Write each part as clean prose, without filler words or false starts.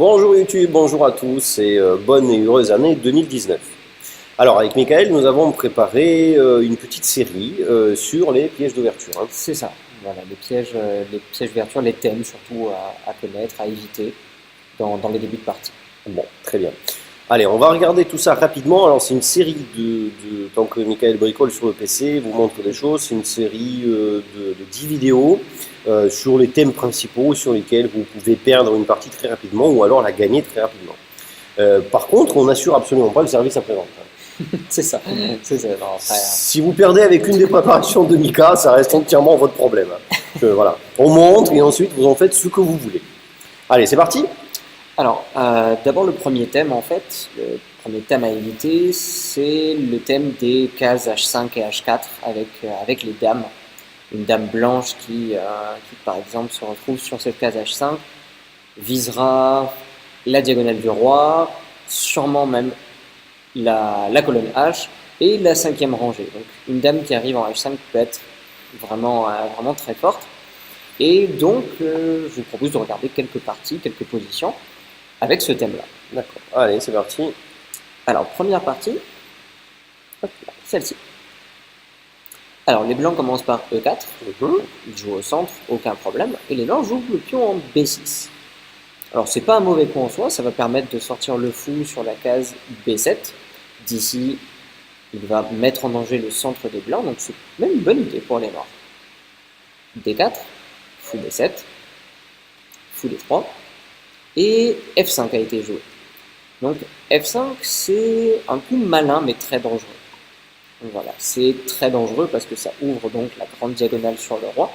Bonjour YouTube, bonjour à tous et bonne et heureuse année 2019. Alors avec Michael, nous avons préparé une petite série sur les pièges d'ouverture. C'est ça, voilà, les pièges d'ouverture, les thèmes surtout à connaître, à éviter dans les débuts de partie. Bon, très bien. Allez, on va regarder tout ça rapidement. Alors c'est une série tant que Michael bricole sur le PC, vous montre des choses, c'est une série de 10 vidéos sur les thèmes principaux sur lesquels vous pouvez perdre une partie très rapidement ou alors la gagner très rapidement. Par contre, on n'assure absolument pas le service après-vente. C'est ça, c'est ça. Non, après, Si vous perdez avec une des préparations de Mika, ça reste entièrement votre problème. Voilà. On montre et ensuite vous en faites ce que vous voulez. Allez, c'est parti. Alors, d'abord le premier thème en fait, le premier thème à éviter, c'est le thème des cases H5 et H4 avec les dames. Une dame blanche qui par exemple se retrouve sur cette case H5 visera la diagonale du roi, sûrement même la colonne H et la cinquième rangée. Donc une dame qui arrive en H5 peut être vraiment très forte. Et donc je vous propose de regarder quelques parties, quelques positions avec ce thème-là. D'accord. Allez, c'est parti. Alors première partie, celle-ci. Alors les blancs commencent par E4, ils jouent au centre, aucun problème, et les noirs jouent le pion en B6. Alors c'est pas un mauvais coup en soi, ça va permettre de sortir le fou sur la case B7. D'ici, il va mettre en danger le centre des blancs, donc c'est même une bonne idée pour les noirs. D4, fou B7, fou D3, et F5 a été joué. Donc F5 c'est un coup malin mais très dangereux. Donc voilà, c'est très dangereux parce que ça ouvre donc la grande diagonale sur le roi,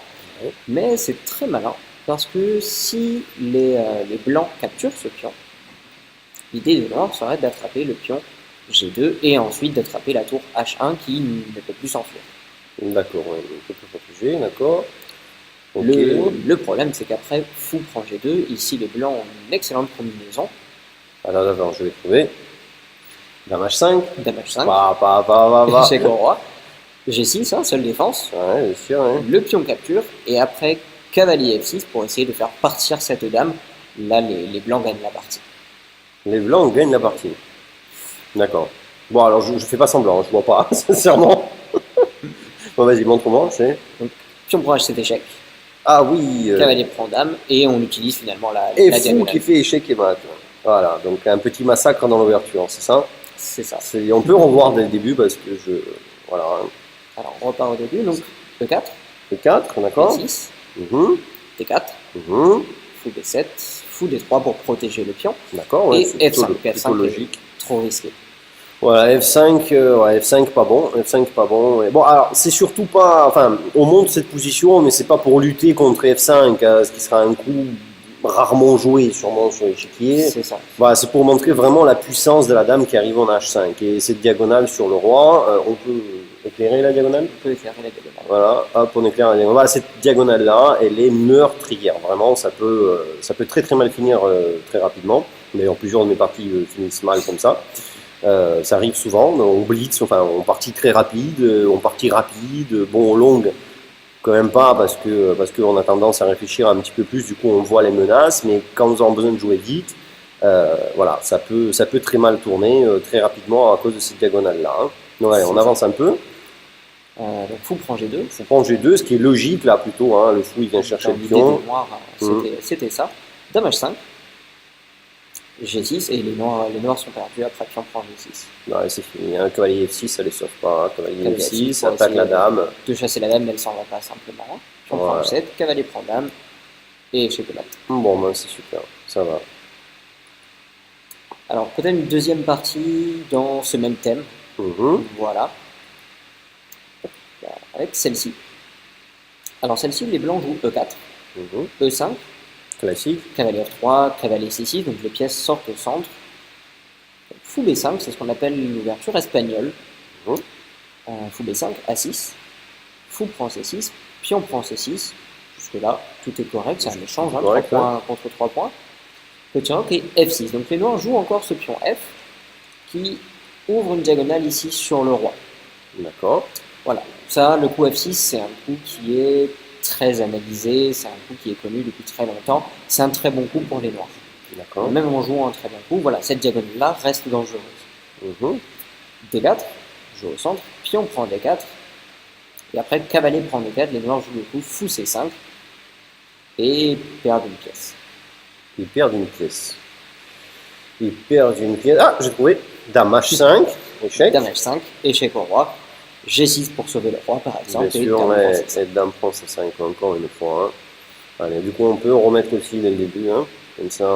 mais c'est très malin parce que si les blancs capturent ce pion, l'idée des noirs serait d'attraper le pion G2 et ensuite d'attraper la tour H1 qui ne peut plus s'enfuir. D'accord, ouais, on peut plus protéger, d'accord. Okay. Le problème c'est qu'après fou prend G2, ici les blancs ont une excellente combinaison. Alors d'abord je vais trouver Dame H5. Dame H5. Échec au roi. G6, hein, seule défense. Ouais, bien sûr. Hein. Le pion capture et après cavalier F6 pour essayer de faire partir cette dame. Là, les blancs gagnent la partie. Les blancs gagnent la partie. D'accord. Bon, alors je fais pas semblant, je vois pas, sincèrement. Bon, vas-y, montre-moi. Donc, pion prend H7 échec. Ah oui. Cavalier prend dame et on utilise finalement la diagonale. Qui fait échec et mat. Voilà, donc un petit massacre dans l'ouverture, c'est ça? C'est ça. On peut revoir dès le début parce que voilà. Alors on repart au début, donc E4. E4, d'accord. E6. D4. Fou D7. Fou D3 pour protéger le pion. D'accord, ouais, et F5. F5 logique. Trop risqué. Voilà, F5, F5 pas bon, F5 pas bon. Et bon, alors c'est surtout pas, enfin, on monte cette position, mais c'est pas pour lutter contre F5, ce qui sera un coup rarement joué, sûrement sur l'échiquier. C'est ça. Voilà, c'est pour montrer vraiment la puissance de la dame qui arrive en H5. Et cette diagonale sur le roi, on peut éclairer la diagonale. On peut éclairer la diagonale. Voilà, hop, on éclaire la diagonale. Voilà, cette diagonale-là, elle est meurtrière. Vraiment, ça peut très très mal finir très rapidement. D'ailleurs, plusieurs de mes parties finissent mal comme ça. Ça arrive souvent, on blitz, enfin on partit très rapide, on partit rapide, bon longue quand même pas parce qu'on a tendance à réfléchir un petit peu plus, du coup on voit les menaces, mais quand nous avons besoin de jouer vite, voilà, ça peut très mal tourner très rapidement à cause de cette diagonale là. Hein. Donc allez, on avance un peu. Donc fou prend G2. Fou prend G2, ce qui est logique là plutôt, hein, le fou il vient chercher le pion. C'était ça. Dame H5. G6 et les noirs sont perdus après pion prend G6. Ouais, c'est fini, hein. Cavalier F6 ça les sauve pas, cavalier F6, attaque la dame. De chasser la dame, mais elle s'en va pas simplement. Pion prend G7, cavalier prend dame et échec de mat. Bon ben c'est super, ça va. Alors peut-être une deuxième partie dans ce même thème. Voilà. Avec celle-ci. Alors celle-ci, les blancs jouent E4, E5. Classique. Cavalier F3, cavalier C6, donc les pièces sortent au centre. Fou B5, c'est ce qu'on appelle l'ouverture espagnole. Fou B5, A6. Fou prend C6, pion prend C6. Jusque-là, tout est correct, c'est un échange, 3 points contre 3 points. Petit roc et F6. Donc les noirs jouent encore ce pion F qui ouvre une diagonale ici sur le roi. D'accord. Voilà. Ça, le coup F6, c'est un coup qui est très analysé, c'est un coup qui est connu depuis très longtemps, c'est un très bon coup pour les noirs. D'accord. Même en jouant un très bon coup, voilà, cette diagonale-là reste dangereuse. Mhm. D4, joue au centre, pion prend D4, et après cavalier prend D4, les noirs jouent le coup, fou C5, et perdent une pièce. Ils perdent une pièce. Ils perdent une pièce. Ah, j'ai trouvé. Dame H5, échec. Dame H5, échec au roi, G6 pour sauver le roi par exemple, Bien et sûr, Dame ouais, prend C5. et Dame prend C5 encore une fois. Hein. Allez, du coup, on peut remettre aussi dès le début. Hein. Comme ça,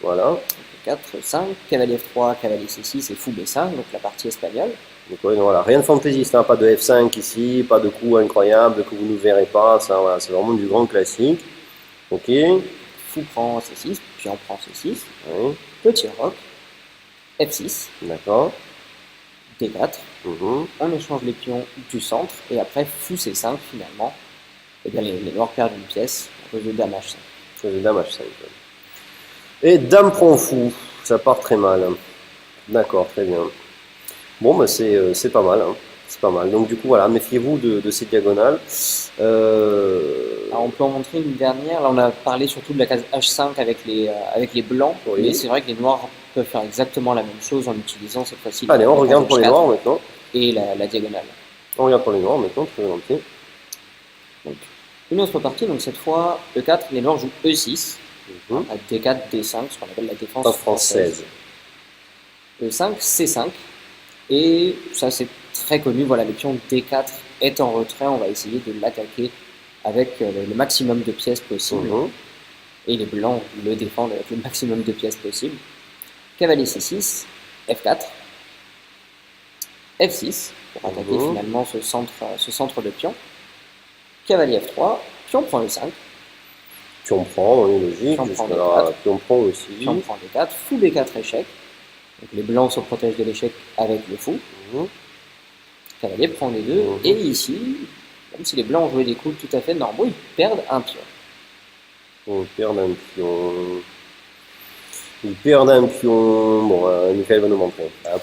voilà. 4, 5, cavalier F3, cavalier C6 et fou B5, donc la partie espagnole. Donc, ouais, voilà, rien de fantaisiste, hein, pas de F5 ici, pas de coup incroyable que vous ne verrez pas, ça, voilà, c'est vraiment du grand classique. Ok, Fou prend C6, pion prend C6, oui, petit roc, F6, d'accord. D4, Mhm. on échange les pions du centre, et après fou C5 finalement, et bien les noirs perdent une pièce à cause de Dame H5. C'est Dame H5. Et Dame prend fou, ça part très mal. D'accord, très bien. Bon, bah, c'est pas mal. Hein. C'est pas mal. Donc, du coup, voilà, méfiez-vous de ces diagonales. Alors on peut en montrer une dernière, là on a parlé surtout de la case H5 avec les blancs, Oui. mais c'est vrai que les noirs peuvent faire exactement la même chose en utilisant cette fois-ci Allez, la on case regarde pour les H4 noirs maintenant. et la diagonale. On regarde pour les noirs maintenant, très volontiers. Donc, une autre partie, donc cette fois E4, les noirs jouent E6, Mhm. à D4, D5, ce qu'on appelle la défense En française. E5, C5, et ça c'est très connu, voilà, le pion D4 est en retrait, on va essayer de l'attaquer avec le maximum de pièces possible, Mhm. et les blancs le défendent avec le maximum de pièces possible. Cavalier C6, F4, F6, pour attaquer finalement ce centre de pion. Cavalier F3, pion prend E5, Pion prend, oui, logique. Pion prend Jusque-là, D4. pion prend aussi. pion prend D4, fou B4 échec. Donc les blancs se protègent de l'échec avec le fou. Mhm. Cavalier prend D2, Mhm. et ici, même si les blancs ont joué des coups tout à fait normaux, ils perdent un pion. On perd un pion. Ils perdent un pion. Bon, Michael va nous montrer. Hop.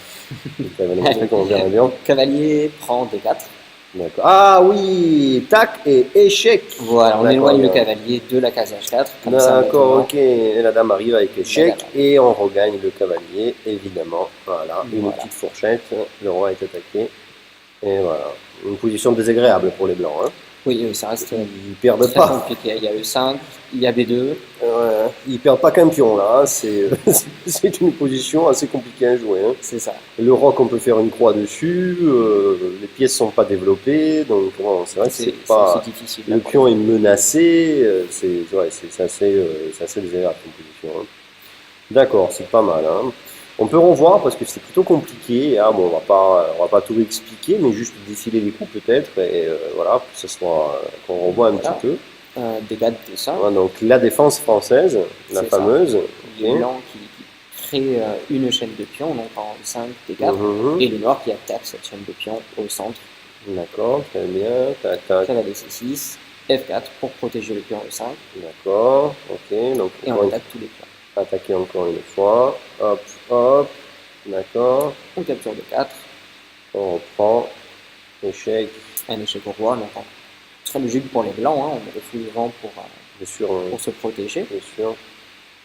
Michael va nous montrer comment faire un pion. Cavalier prend D4. D'accord. Ah oui, tac et échec. Voilà, on D'accord, éloigne le bien. cavalier de la case H4. Comme ça, D'accord, maintenant, ok. Et la dame arrive avec échec dame. et on regagne le cavalier, évidemment. Voilà, une Voilà. petite fourchette. Le roi est attaqué. Et voilà. Une position désagréable pour les blancs. Hein. Oui, ça reste Ils perdent très pas. compliqué. Il y a E5, il y a B2. Ils perdent pas qu'un pion là. Hein. C'est une position assez compliquée à jouer. Hein. C'est ça. Le roc, on peut faire une croix dessus. Les pièces sont pas développées, donc bon, c'est vrai que c'est pas. C'est difficile. Le pion est menacé. C'est assez désagréable comme position. Hein. D'accord, c'est pas mal. Hein. On peut revoir parce que c'est plutôt compliqué. Hein. Bon, on va pas tout expliquer, mais juste défiler les coups peut-être et voilà, que ce soit qu'on revoit un Voilà. petit peu. Dégâts de dessin. Voilà, donc la défense française, la C'est fameuse. Les Ok. blancs qui créent une chaîne de pions, donc en 5, D4, Mhm. et les noirs qui attaquent cette chaîne de pions au centre. D'accord, très bien. Tac, tac. Cavalier C6, F4 pour protéger le pion E5, D'accord, ok. Donc et on attaque tous les pions. attaquer encore une fois. Hop, hop. D'accord. On capture D4, On reprend. Échec. un échec au roi, donc très logique pour les blancs, hein, on met le fou devant Bien sûr, pour se protéger. bien sûr.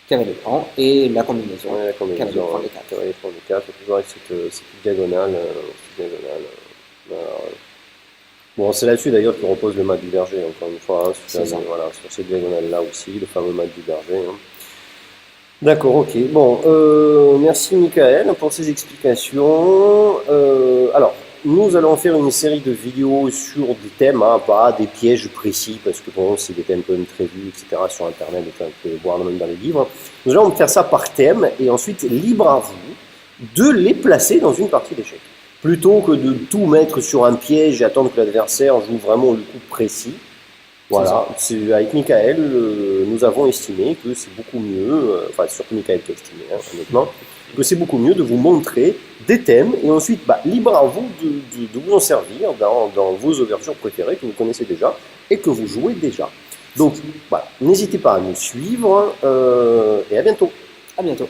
Cavalier prend, et la combinaison. Ouais, la Cavalier combinaison. prend D4. Cavalier prend des 4. Toujours avec cette diagonale. Voilà. Bon, c'est là-dessus d'ailleurs que repose le mat du berger, encore une fois. Hein, C'est ça. voilà, sur cette diagonale-là aussi, le fameux mat du berger. Hein. D'accord, ok. Bon, merci Michael pour ces explications. Alors, nous allons faire une série de vidéos sur des thèmes, hein, pas des pièges précis, parce que bon, c'est des thèmes quand même très vus, etc. sur Internet, enfin, vous pouvez voir même dans les livres. Nous allons faire ça par thème, et ensuite, libre à vous de les placer dans une partie d'échecs. Plutôt que de tout mettre sur un piège et attendre que l'adversaire joue vraiment le coup précis. Voilà, avec Michael, nous avons estimé que c'est beaucoup mieux, enfin surtout Michael qui a estimé, hein, honnêtement, que c'est beaucoup mieux de vous montrer des thèmes et ensuite, libre à vous de vous en servir dans vos ouvertures préférées que vous connaissez déjà et que vous jouez déjà. Donc voilà, n'hésitez pas à nous suivre et à bientôt. À bientôt.